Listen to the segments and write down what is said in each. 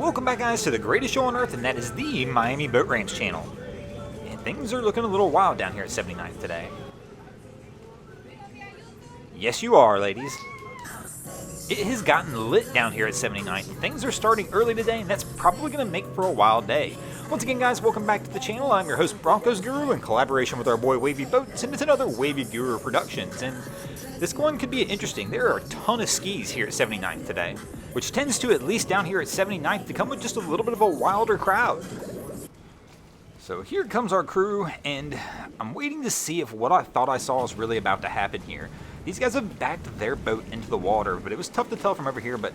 Welcome back, guys, to the greatest show on earth, and that is the Miami Boat Ramps channel. And things are looking a little wild down here at 79th today. Yes, you are, ladies. It has gotten lit down here at 79th, and things are starting early today, and that's probably going to make for a wild day. Once again, guys, welcome back to the channel. I'm your host, Broncos Guru, in collaboration with our boy Wavy Boats, and it's another Wavy Guru Productions. And this one could be interesting. There are a ton of skis here at 79th today, which tends to, at least down here at 79th, to come with just a little bit of a wilder crowd. So here comes our crew, and I'm waiting to see if what I thought I saw is really about to happen here. These guys have backed their boat into the water, but it was tough to tell from over here, but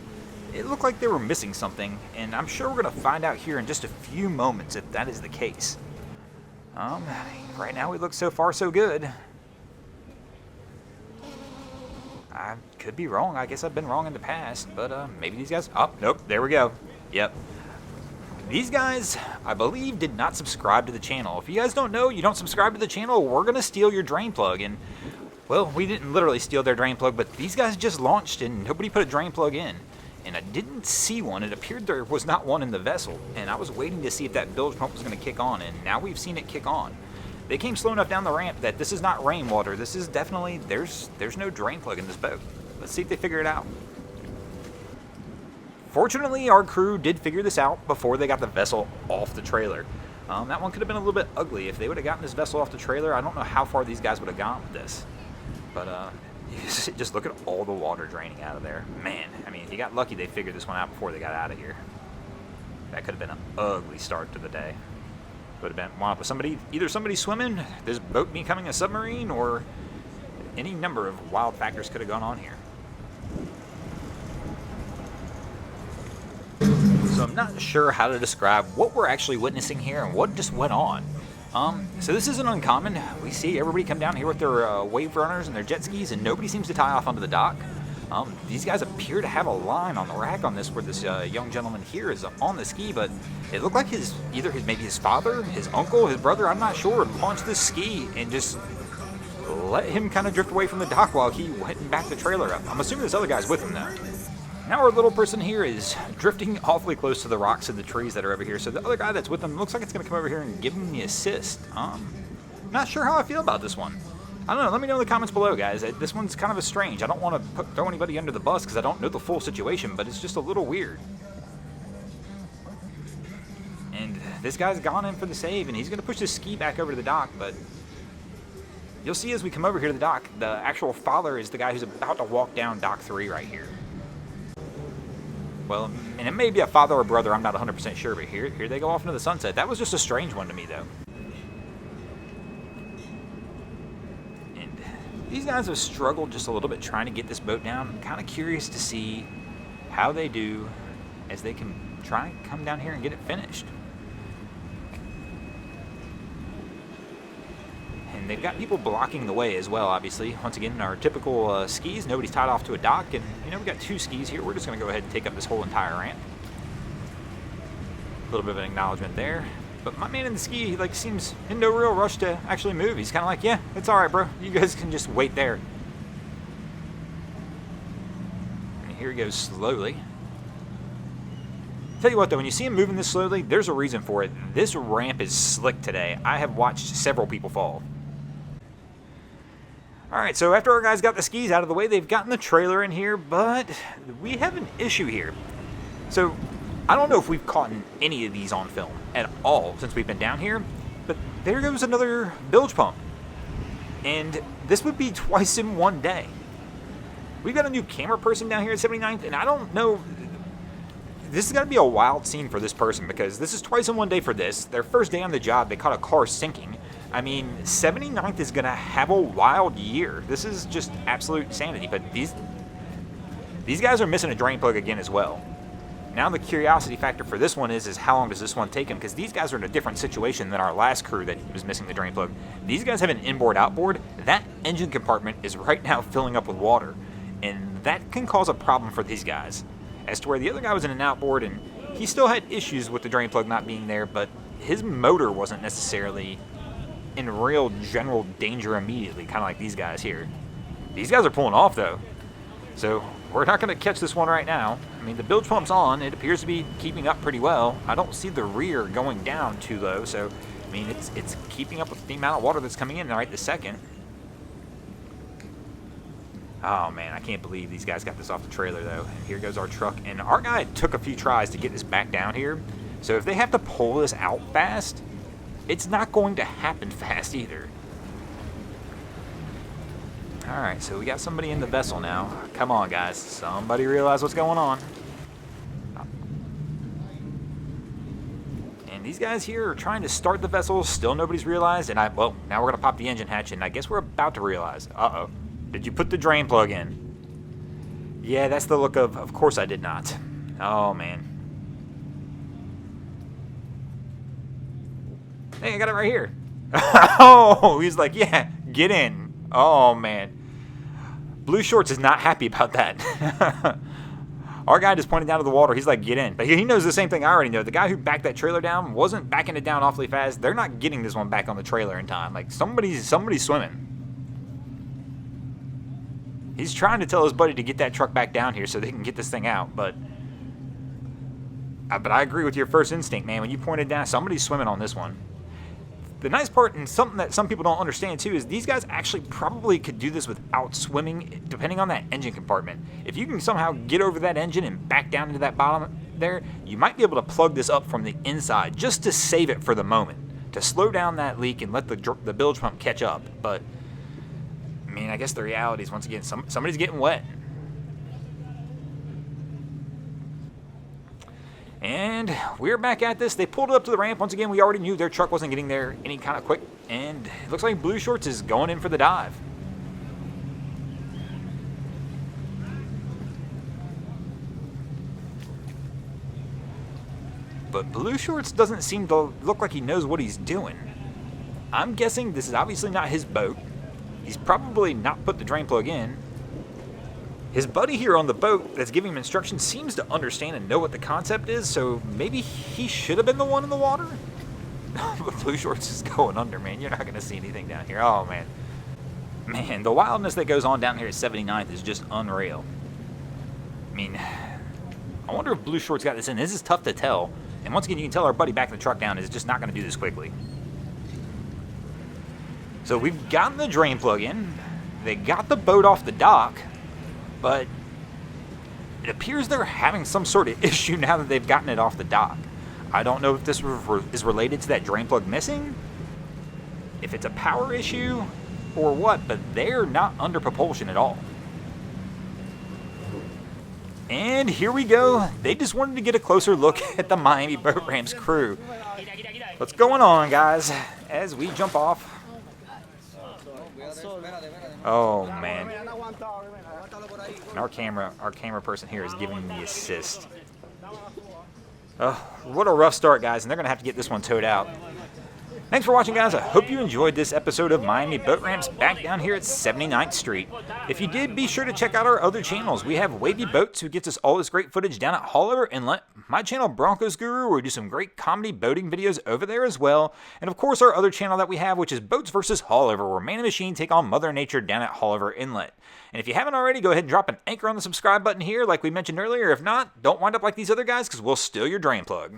it looked like they were missing something, and I'm sure we're going to find out here in just a few moments if that is the case. Right now we look so far so good. I could be wrong. I guess I've been wrong in the past, but maybe these guys... Oh, nope, there we go. Yep. These guys, I believe, did not subscribe to the channel. If you guys don't know, you don't subscribe to the channel, we're going to steal your drain plug. And, well, we didn't literally steal their drain plug, but these guys just launched and nobody put a drain plug in. And I didn't see one. It appeared there was not one in the vessel. And I was waiting to see if that bilge pump was going to kick on, and now we've seen it kick on. They came slow enough down the ramp that this is not rainwater. This is definitely, there's no drain plug in this boat. Let's see if they figure it out. Fortunately, our crew did figure this out before they got the vessel off the trailer. That one could have been a little bit ugly. If they would have gotten this vessel off the trailer, I don't know how far these guys would have gone with this. But just look at all the water draining out of there. Man, I mean, if you got lucky, they figured this one out before they got out of here. That could have been an ugly start to the day. Would have been wound up with somebody, either somebody swimming, this boat becoming a submarine, or any number of wild factors could have gone on here. So I'm not sure how to describe what we're actually witnessing here and what just went on. So this isn't uncommon. We see everybody come down here with their wave runners and their jet skis, and nobody seems to tie off onto the dock. These guys appear to have a line on the rack on this where this young gentleman here is on the ski, but it looked like maybe his father, his uncle, his brother, I'm not sure, launched this ski and just let him kind of drift away from the dock while he went and backed the trailer up. I'm assuming this other guy's with him though. Now our little person here is drifting awfully close to the rocks and the trees that are over here, so the other guy that's with him looks like it's going to come over here and give him the assist. Not sure how I feel about this one. I don't know. Let me know in the comments below, guys. This one's kind of strange. I don't want to throw anybody under the bus because I don't know the full situation, but it's just a little weird. And this guy's gone in for the save, and he's going to push this ski back over to the dock, but you'll see as we come over here to the dock, the actual father is the guy who's about to walk down dock 3 right here. Well, and it may be a father or brother, I'm not 100% sure, but here they go off into the sunset. That was just a strange one to me, though. These guys have struggled just a little bit trying to get this boat down. I'm kind of curious to see how they do as they can try and come down here and get it finished. And they've got people blocking the way as well, obviously. Once again, our typical skis, nobody's tied off to a dock, and we've got 2 skis here. We're just going to go ahead and take up this whole entire ramp. A little bit of an acknowledgement there. But my man in the ski, he seems in no real rush to actually move. He's kind of like, yeah, it's all right, bro. You guys can just wait there. And here he goes slowly. Tell you what, though, when you see him moving this slowly, there's a reason for it. This ramp is slick today. I have watched several people fall. All right, so after our guys got the skis out of the way, they've gotten the trailer in here, but we have an issue here. So I don't know if we've caught any of these on film at all since we've been down here, but there goes another bilge pump. And this would be twice in one day. We've got a new camera person down here at 79th, and I don't know, this is going to be a wild scene for this person because this is twice in one day for this. Their first day on the job, they caught a car sinking. I mean, 79th is going to have a wild year. This is just absolute insanity, but these guys are missing a drain plug again as well. Now the curiosity factor for this one is how long does this one take them? Because these guys are in a different situation than our last crew that was missing the drain plug. These guys have an inboard outboard. That engine compartment is right now filling up with water. And that can cause a problem for these guys. As to where the other guy was in an outboard and he still had issues with the drain plug not being there, but his motor wasn't necessarily in real general danger immediately, kind of like these guys here. These guys are pulling off though. So we're not going to catch this one right now. I mean, the bilge pump's on. It appears to be keeping up pretty well. I don't see the rear going down too low, so, I mean, it's keeping up with the amount of water that's coming in right this second. Oh, man, I can't believe these guys got this off the trailer, though. Here goes our truck, and our guy took a few tries to get this back down here. So if they have to pull this out fast, it's not going to happen fast either. All right, so we got somebody in the vessel now. Come on, guys. Somebody realize what's going on. And these guys here are trying to start the vessel. Still nobody's realized. And well, now we're going to pop the engine hatch, and I guess we're about to realize. Uh-oh. Did you put the drain plug in? Yeah, that's the look of course I did not. Oh, man. Hey, I got it right here. Oh, he's like, yeah, get in. Oh, man. Blue Shorts is not happy about that. Our guy just pointed down to the water. He's like, get in. But he knows the same thing I already know. The guy who backed that trailer down wasn't backing it down awfully fast. They're not getting this one back on the trailer in time. Like, somebody's swimming. He's trying to tell his buddy to get that truck back down here so they can get this thing out. But I agree with your first instinct, man. When you pointed down, somebody's swimming on this one. The nice part, and something that some people don't understand too, is these guys actually probably could do this without swimming, depending on that engine compartment. If you can somehow get over that engine and back down into that bottom there, you might be able to plug this up from the inside just to save it for the moment, to slow down that leak and let the bilge pump catch up. But I mean, I guess the reality is, once again, somebody's getting wet. And we're back at this. They pulled it up to the ramp. Once again, we already knew their truck wasn't getting there any kind of quick. And it looks like Blue Shorts is going in for the dive. But Blue Shorts doesn't seem to look like he knows what he's doing. I'm guessing this is obviously not his boat. He's probably not put the drain plug in. His buddy here on the boat that's giving him instructions seems to understand and know what the concept is, so maybe he should have been the one in the water? But Blue Shorts is going under, man. You're not going to see anything down here. Oh, man. Man, the wildness that goes on down here at 79th is just unreal. I mean, I wonder if Blue Shorts got this in. This is tough to tell. And once again, you can tell our buddy backing the truck down is just not going to do this quickly. So we've gotten the drain plug in. They got the boat off the dock. But it appears they're having some sort of issue now that they've gotten it off the dock. I don't know if this is related to that drain plug missing, if it's a power issue, or what, but they're not under propulsion at all. And here we go. They just wanted to get a closer look at the Miami Boat Ramps crew. What's going on, guys? As we jump off. Oh, man. Our camera person here is giving the assist. What a rough start, guys, and they're going to have to get this one towed out. Thanks for watching, guys. I hope you enjoyed this episode of Miami Boat Ramps back down here at 79th Street. If you did, be sure to check out our other channels. We have Wavy Boats, who gets us all this great footage down at Haulover Inlet. My channel, Broncos Guru, where we do some great comedy boating videos over there as well. And of course, our other channel that we have, which is Boats vs. Haulover, where man and machine take on Mother Nature down at Haulover Inlet. And if you haven't already, go ahead and drop an anchor on the subscribe button here, like we mentioned earlier. If not, don't wind up like these other guys, because we'll steal your drain plug.